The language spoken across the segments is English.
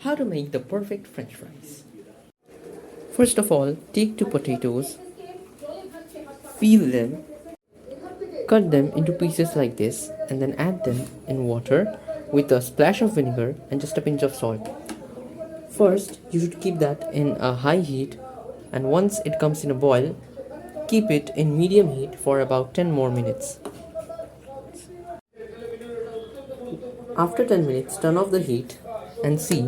How to make the perfect french fries. First of all, take two potatoes, peel them, cut them into pieces like this, and then add them in water with a splash of vinegar and just a pinch of salt. First, you should keep that in a high heat, and once it comes in a boil, keep it in medium heat for about 10 more minutes. After 10 minutes, turn off the heat and see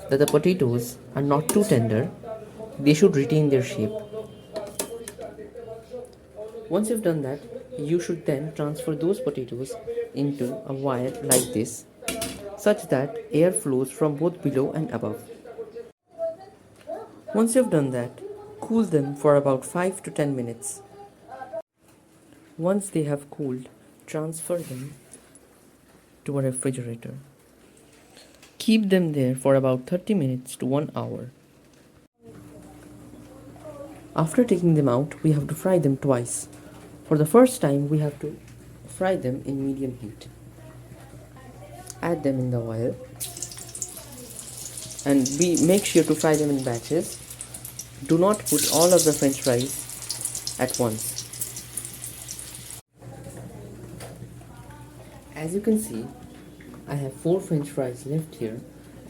that the potatoes are not too tender. They should retain their shape. Once you've done that, you should then transfer those potatoes into a wire like this, such that air flows from both below and above. Once you've done that, cool them for about 5 to 10 minutes. Once they have cooled, transfer them to a refrigerator. Keep them there for about 30 minutes to 1 hour. After taking them out, we have to fry them twice. For the first time, we have to fry them in medium heat. Add them in the oil and make sure to fry them in batches. Do not put all of the french fries at once. As you can see, I have 4 french fries left here,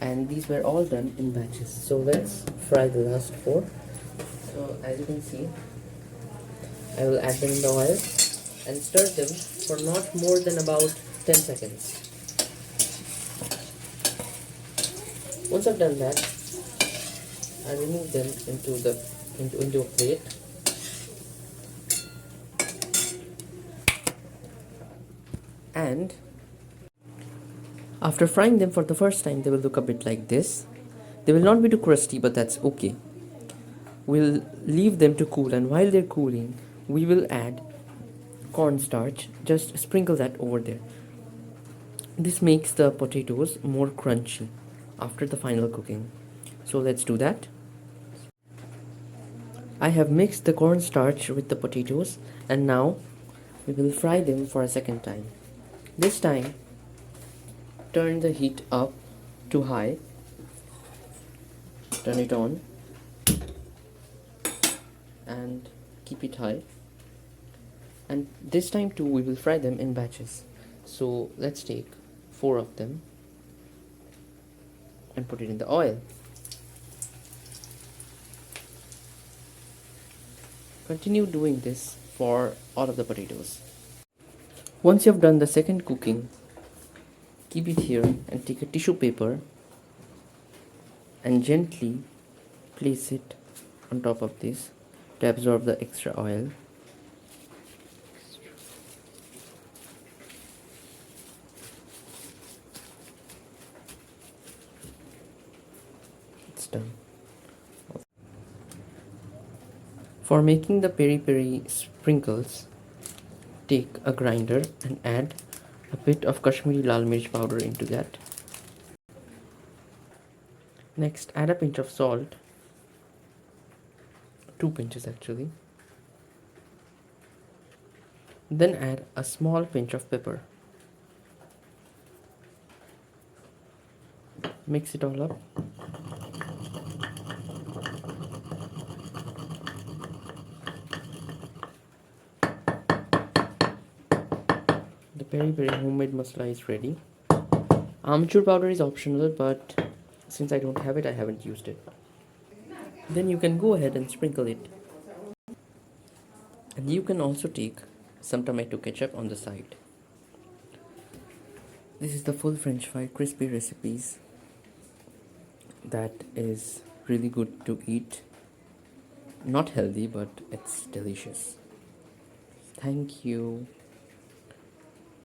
and these were all done in batches. So let's fry the last 4. So as you can see, I will add them in the oil and stir them for not more than about 10 seconds. Once I've done that, I remove them into a plate. And after frying them for the first time, they will look a bit like this. They will not be too crusty, but that's okay. We'll leave them to cool, and while they're cooling, we will add cornstarch. Just sprinkle that over there. This makes the potatoes more crunchy after the final cooking. So let's do that. I have mixed the cornstarch with the potatoes, and now we will fry them for a second time. This time, turn the heat up to high. Turn it on and keep it high. And this time too, we will fry them in batches. So let's take 4 of them and put it in the oil. Continue doing this for all of the potatoes. Once you have done the second cooking, keep it here and take a tissue paper and gently place it on top of this to absorb the extra oil. It's done. For making the peri sprinkles, take a grinder and add a bit of Kashmiri lal mirch powder into that. Next, add a pinch of salt, 2 pinches actually. Then add a small pinch of pepper. Mix it all up. The peri homemade masala is ready. Aamchur powder is optional, but since I don't have it, I haven't used it. Then you can go ahead and sprinkle it. And you can also take some tomato ketchup on the side. This is the full french fry crispy recipes that is really good to eat. Not healthy, but it's delicious. Thank you.